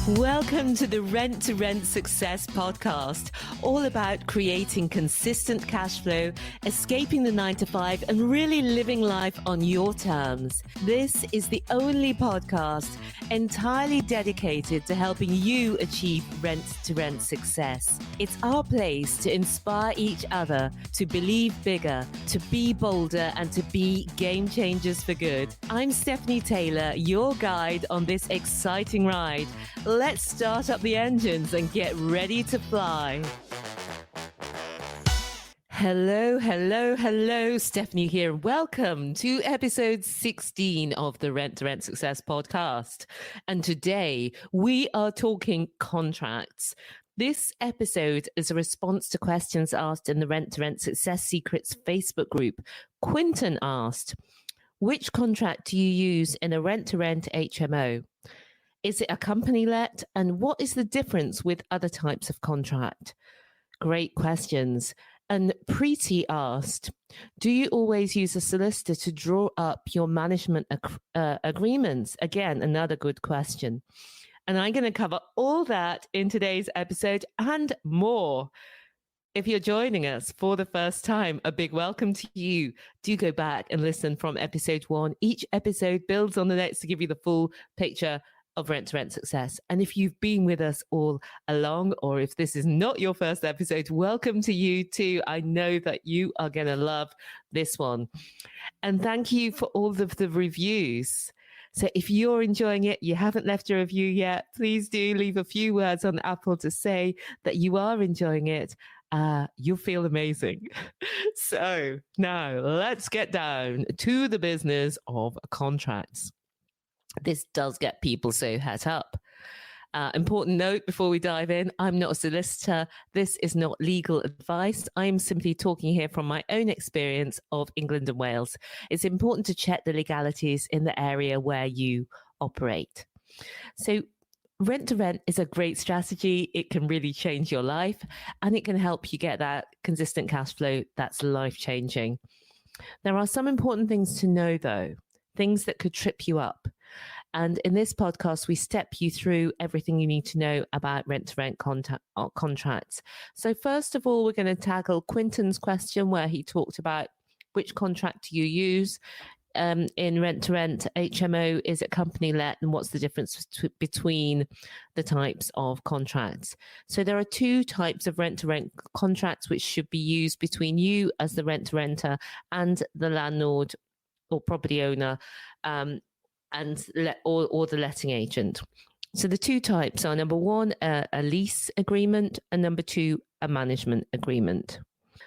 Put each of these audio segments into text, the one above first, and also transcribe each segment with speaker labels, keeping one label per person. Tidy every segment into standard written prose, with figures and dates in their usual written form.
Speaker 1: Welcome to the Rent to Rent Success podcast, all about creating consistent cash flow, escaping the 9-to-5, and really living life on your terms. This is the only podcast entirely dedicated to helping you achieve rent to rent success. It's our place to inspire each other to believe bigger, to be bolder, and to be game changers for good. I'm Stephanie Taylor, your guide on this exciting ride. Let's start up the engines and get ready to fly. Hello. Stephanie here. Welcome to episode 16 of the Rent to Rent Success podcast. And today we are talking contracts. This episode is a response to questions asked in the Rent to Rent Success Secrets Facebook group. Quinton asked, which contract do you use in a rent to rent HMO? Is it a company let? And what is the difference with other types of contract? Great questions. And Prity asked, do you always use a solicitor to draw up your management agreements? Again, another good question. And I'm going to cover all that in today's episode and more. If you're joining us for the first time, a big welcome to you. Do go back and listen from episode 1. Each episode builds on the next to give you the full picture of rent to rent success. And if you've been with us all along, or if this is not your first episode, welcome to you too. I know that you are going to love this one. And thank you for all of the reviews. So if you're enjoying it, you haven't left a review yet, please do leave a few words on Apple to say that you are enjoying it. You'll feel amazing. So now let's get down to the business of contracts. This does get people so het up. Important note before we dive in, I'm not a solicitor. This is not legal advice. I'm simply talking here from my own experience of England and Wales. It's important to check the legalities in the area where you operate. So rent to rent is a great strategy. It can really change your life and it can help you get that consistent cash flow that's life-changing. There are some important things to know though, things that could trip you up. And in this podcast, we step you through everything you need to know about rent-to-rent contracts. So first of all, we're going to tackle Quinton's question where he talked about which contract you use in rent-to-rent HMO. Is it company-let? And what's the difference between the types of contracts? So there are two types of rent-to-rent contracts which should be used between you as the rent-to-renter and the landlord or property owner, or the letting agent. So the two types are number one, a lease agreement, and number two, a management agreement.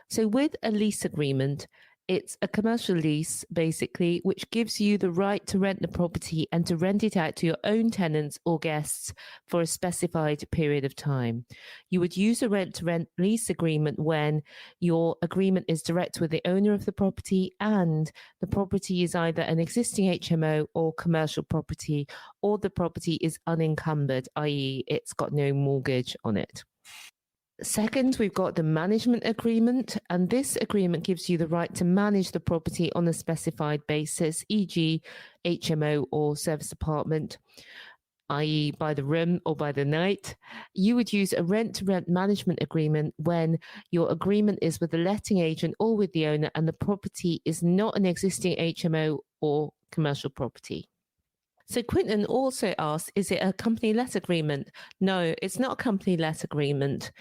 Speaker 1: So with a lease agreement, it's a commercial lease, basically, which gives you the right to rent the property and to rent it out to your own tenants or guests for a specified period of time. You would use a rent-to-rent lease agreement when your agreement is direct with the owner of the property and the property is either an existing HMO or commercial property, or the property is unencumbered, i.e. it's got no mortgage on it. Second, we've got the management agreement, and this agreement gives you the right to manage the property on a specified basis, e.g. HMO or service apartment, i.e. by the room or by the night. You would use a rent-to-rent management agreement when your agreement is with the letting agent or with the owner and the property is not an existing HMO or commercial property. So Quinton also asked, is it a company-let agreement? No, it's not a company-let agreement.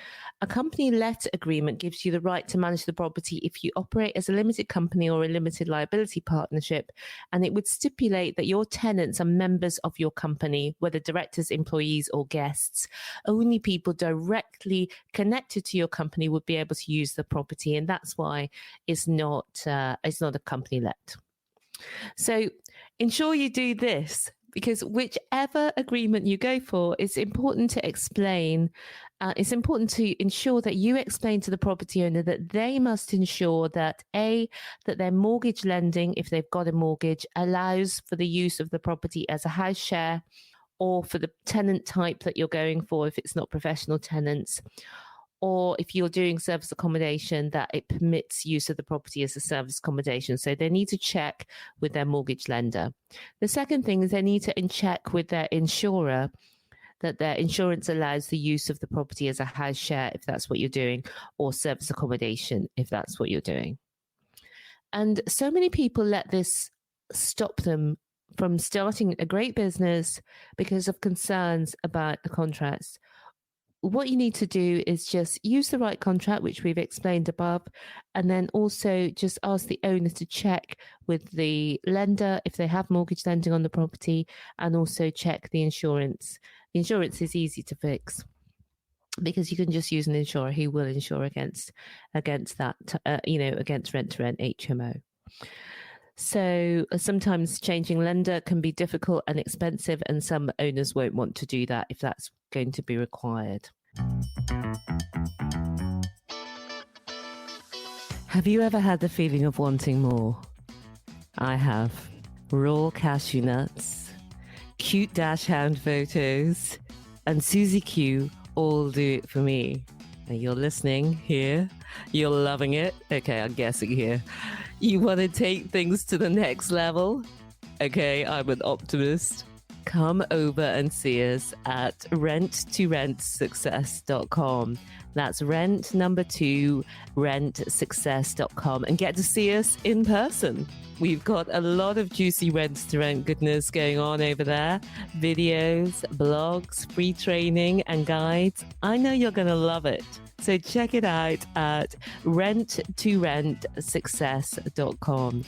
Speaker 1: A company-let agreement gives you the right to manage the property if you operate as a limited company or a limited liability partnership, and it would stipulate that your tenants are members of your company, whether directors, employees, or guests. Only people directly connected to your company would be able to use the property, and that's why it's not a company-let. So ensure you do this, because whichever agreement you go for, it's important to explain. It's important to ensure that you explain to the property owner that they must ensure that that their mortgage lending, if they've got a mortgage, allows for the use of the property as a house share, or for the tenant type that you're going for if it's not professional tenants, or if you're doing service accommodation, that it permits use of the property as a service accommodation. So they need to check with their mortgage lender. The second thing is they need to check with their insurer that their insurance allows the use of the property as a house share, if that's what you're doing, or service accommodation, if that's what you're doing. And so many people let this stop them from starting a great business because of concerns about the contracts. What you need to do is just use the right contract, which we've explained above, and then also just ask the owner to check with the lender if they have mortgage lending on the property, and also check the insurance. The insurance is easy to fix because you can just use an insurer who will insure against that, against rent-to-rent HMO. So sometimes changing lender can be difficult and expensive, and some owners won't want to do that if that's going to be required. Have you ever had the feeling of wanting more? I have. Raw cashew nuts, cute dash hound photos, and Susie Q all do it for me. And you're listening here. You're loving it. Okay, I'm guessing here. You want to take things to the next level? Okay, I'm an optimist. Come over and see us at rent2rentsuccess.com. That's rentsuccess.com, and get to see us in person. We've got a lot of juicy rent-to-rent goodness going on over there. Videos, blogs, free training and guides. I know you're going to love it. So check it out at rent2rentsuccess.com.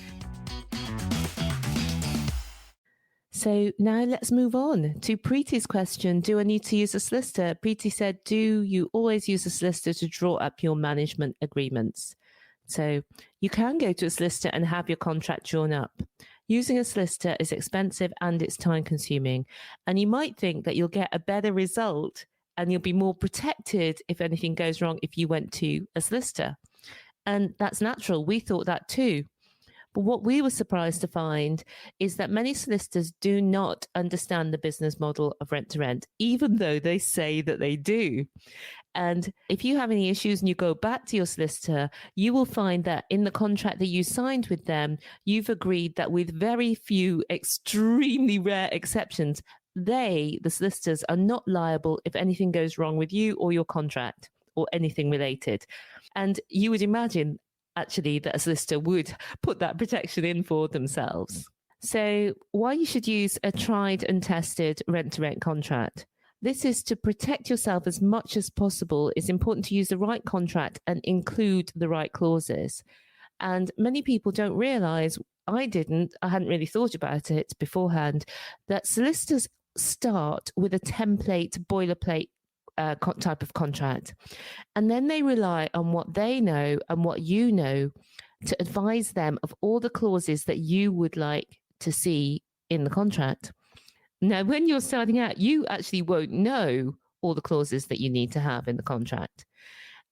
Speaker 1: So now let's move on to Prity's question. Do I need to use a solicitor? Prity said, do you always use a solicitor to draw up your management agreements? So you can go to a solicitor and have your contract drawn up. Using a solicitor is expensive and it's time consuming. And you might think that you'll get a better result and you'll be more protected if anything goes wrong if you went to a solicitor. And that's natural. We thought that too. But what we were surprised to find is that many solicitors do not understand the business model of rent-to-rent, even though they say that they do. And if you have any issues and you go back to your solicitor, you will find that in the contract that you signed with them, you've agreed that with very few extremely rare exceptions, the solicitors, are not liable if anything goes wrong with you or your contract or anything related. And you would imagine actually that a solicitor would put that protection in for themselves. So why you should use a tried and tested rent-to-rent contract? This is to protect yourself as much as possible. It's important to use the right contract and include the right clauses. And many people don't realize, I hadn't really thought about it beforehand, that solicitors start with a template, boilerplate type of contract. And then they rely on what they know and what you know to advise them of all the clauses that you would like to see in the contract. Now, when you're starting out, you actually won't know all the clauses that you need to have in the contract.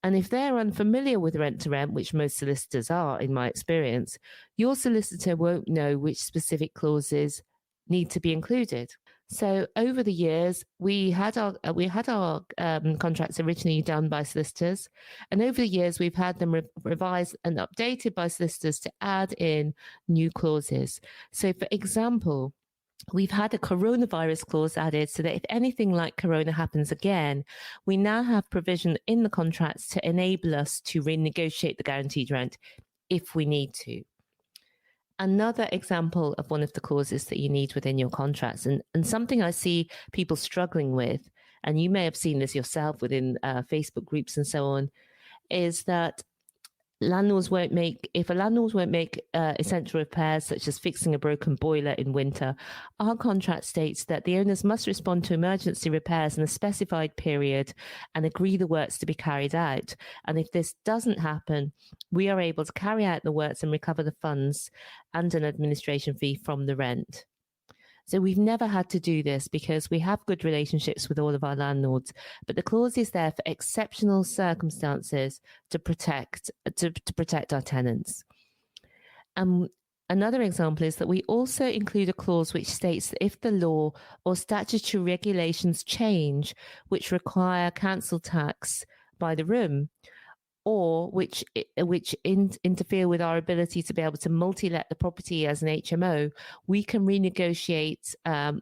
Speaker 1: And if they're unfamiliar with rent-to-rent, which most solicitors are, in my experience, your solicitor won't know which specific clauses need to be included. So over the years, we had our contracts originally done by solicitors, and over the years we've had them revised and updated by solicitors to add in new clauses. So, for example, we've had a coronavirus clause added so that if anything like corona happens again, we now have provision in the contracts to enable us to renegotiate the guaranteed rent if we need to. Another example of one of the clauses that you need within your contracts, and something I see people struggling with, and you may have seen this yourself within Facebook groups and so on, is that if a landlord won't make essential repairs such as fixing a broken boiler in winter, our contract states that the owners must respond to emergency repairs in a specified period and agree the works to be carried out. And if this doesn't happen, we are able to carry out the works and recover the funds and an administration fee from the rent. So we've never had to do this because we have good relationships with all of our landlords, but the clause is there for exceptional circumstances to protect our tenants. Another example is that we also include a clause which states that if the law or statutory regulations change which require council tax by the room, or which interfere with our ability to be able to multi-let the property as an HMO, we can renegotiate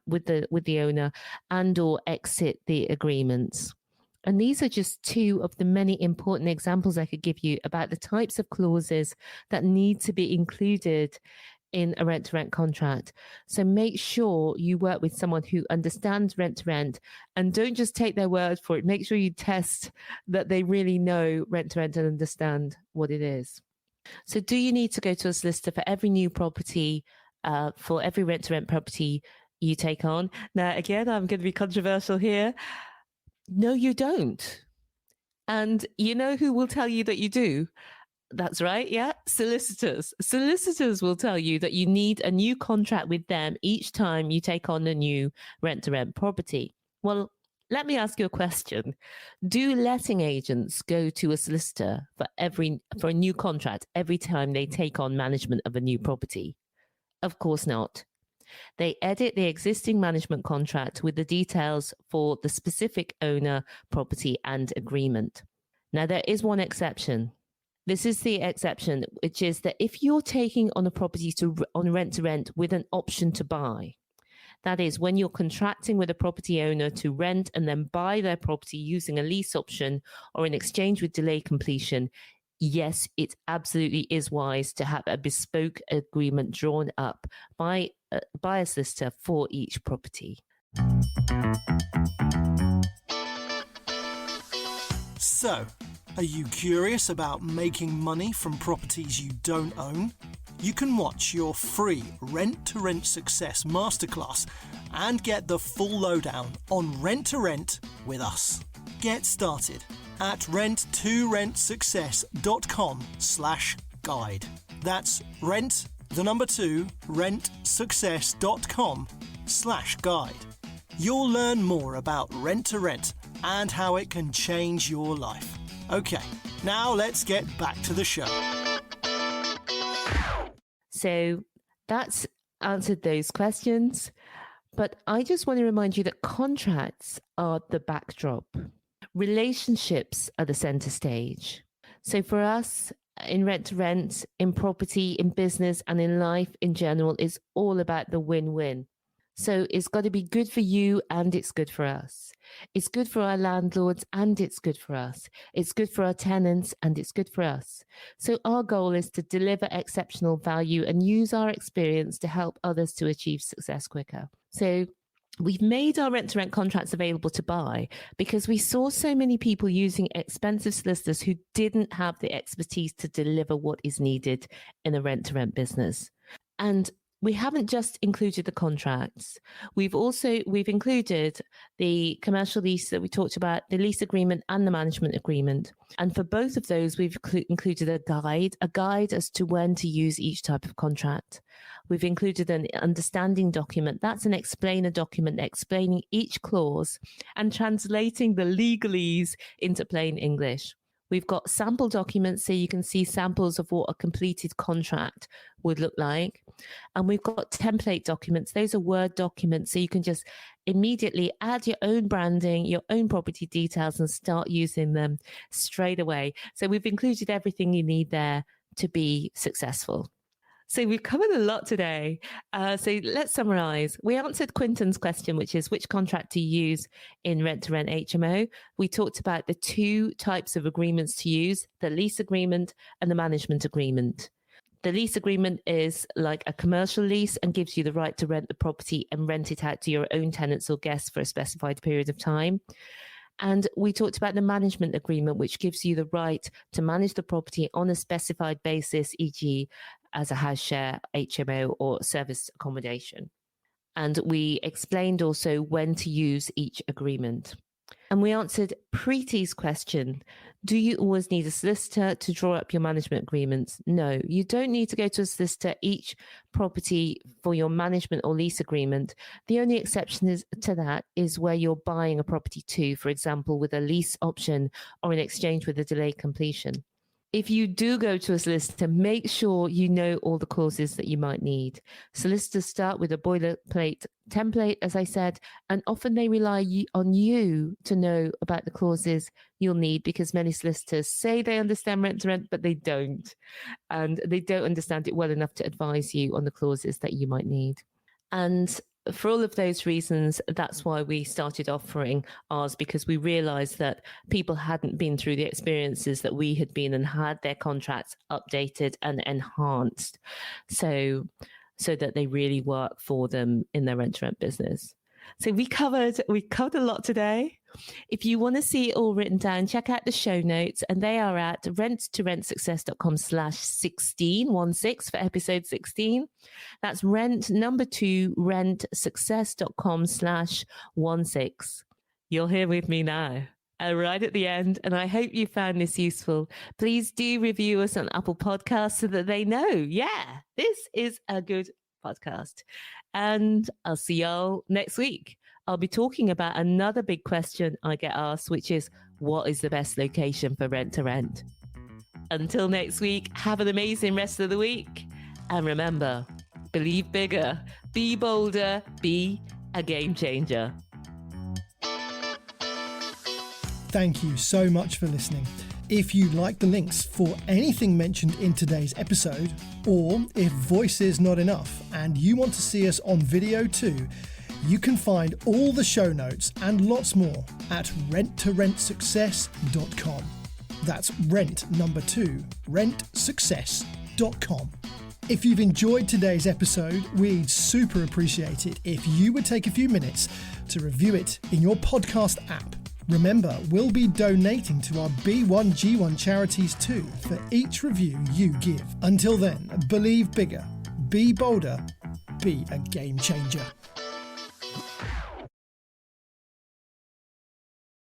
Speaker 1: with the owner and or exit the agreements. And these are just two of the many important examples I could give you about the types of clauses that need to be included in a rent-to-rent contract. So make sure you work with someone who understands rent-to-rent, and don't just take their word for it. Make sure you test that they really know rent-to-rent and understand what it is. So do you need to go to a solicitor for every new property, for every rent-to-rent property you take on? Now, again, I'm going to be controversial here. No, you don't. And you know who will tell you that you do? That's right. Yeah. Solicitors. Solicitors will tell you that you need a new contract with them each time you take on a new rent-to-rent property. Well, let me ask you a question. Do letting agents go to a solicitor for a new contract every time they take on management of a new property? Of course not. They edit the existing management contract with the details for the specific owner, property, and agreement. Now, there is one exception. This is the exception, which is that if you're taking on a property on rent to rent with an option to buy, that is when you're contracting with a property owner to rent and then buy their property using a lease option or in exchange with delayed completion, yes, it absolutely is wise to have a bespoke agreement drawn up by a solicitor for each property.
Speaker 2: So, are you curious about making money from properties you don't own? You can watch your free Rent-to-Rent Success Masterclass and get the full lowdown on Rent-to-Rent with us. Get started at rent2rentsuccess.com/guide. That's rentsuccess.com/guide. You'll learn more about rent-to-rent and how it can change your life. Okay, now let's get back to the show.
Speaker 1: So that's answered those questions. But I just want to remind you that contracts are the backdrop. Relationships are the center stage. So for us, in rent-to-rent, in property, in business, and in life in general, it's all about the win-win. So it's got to be good for you and it's good for us. It's good for our landlords and it's good for us. It's good for our tenants and it's good for us. So our goal is to deliver exceptional value and use our experience to help others to achieve success quicker. So we've made our rent-to-rent contracts available to buy because we saw so many people using expensive solicitors who didn't have the expertise to deliver what is needed in a rent-to-rent business. And we haven't just included the contracts. We've included the commercial lease that we talked about, the lease agreement and the management agreement. And for both of those, we've included a guide as to when to use each type of contract. We've included an understanding document. That's an explainer document explaining each clause and translating the legalese into plain English. We've got sample documents so you can see samples of what a completed contract would look like. And we've got template documents. Those are Word documents, so you can just immediately add your own branding, your own property details, and start using them straight away. So we've included everything you need there to be successful. So we've covered a lot today. So let's summarize. We answered Quinton's question, which is which contract to use in rent-to-rent HMO. We talked about the two types of agreements to use, the lease agreement and the management agreement. The lease agreement is like a commercial lease and gives you the right to rent the property and rent it out to your own tenants or guests for a specified period of time. And we talked about the management agreement, which gives you the right to manage the property on a specified basis, e.g., as a house share, HMO, or service accommodation. And we explained also when to use each agreement. And we answered Prity's question. Do you always need a solicitor to draw up your management agreements? No, you don't need to go to a solicitor each property for your management or lease agreement. The only exception to that is where you're buying a property too, for example, with a lease option or in exchange with a delayed completion. if you do go to a solicitor, make sure you know all the clauses that you might need. Solicitors start with a boilerplate template, as I said, and often they rely on you to know about the clauses you'll need, because many solicitors say they understand rent to rent, but they don't. And they don't understand it well enough to advise you on the clauses that you might need. And for all of those reasons, that's why we started offering ours, because we realized that people hadn't been through the experiences that we had been and had their contracts updated and enhanced so that they really work for them in their rent-to-rent business. So we covered a lot today. If you want to see it all written down, check out the show notes, and they are at rent2rentsuccess.com/16 for episode 16. That's rentsuccess.com/16. You're here with me now, right at the end, and I hope you found this useful. Please do review us on Apple Podcasts so that they know, yeah, this is a good podcast. And I'll see y'all next week. I'll be talking about another big question I get asked, which is, what is the best location for rent to rent? Until next week, have an amazing rest of the week. And remember, believe bigger, be bolder, be a game changer.
Speaker 2: Thank you so much for listening. If you like the links for anything mentioned in today's episode, or if voice is not enough and you want to see us on video too, you can find all the show notes and lots more at rentsuccess.com. That's rentsuccess.com. If you've enjoyed today's episode, we'd super appreciate it if you would take a few minutes to review it in your podcast app. Remember, we'll be donating to our B1G1 charities too for each review you give. Until then, believe bigger, be bolder, be a game changer.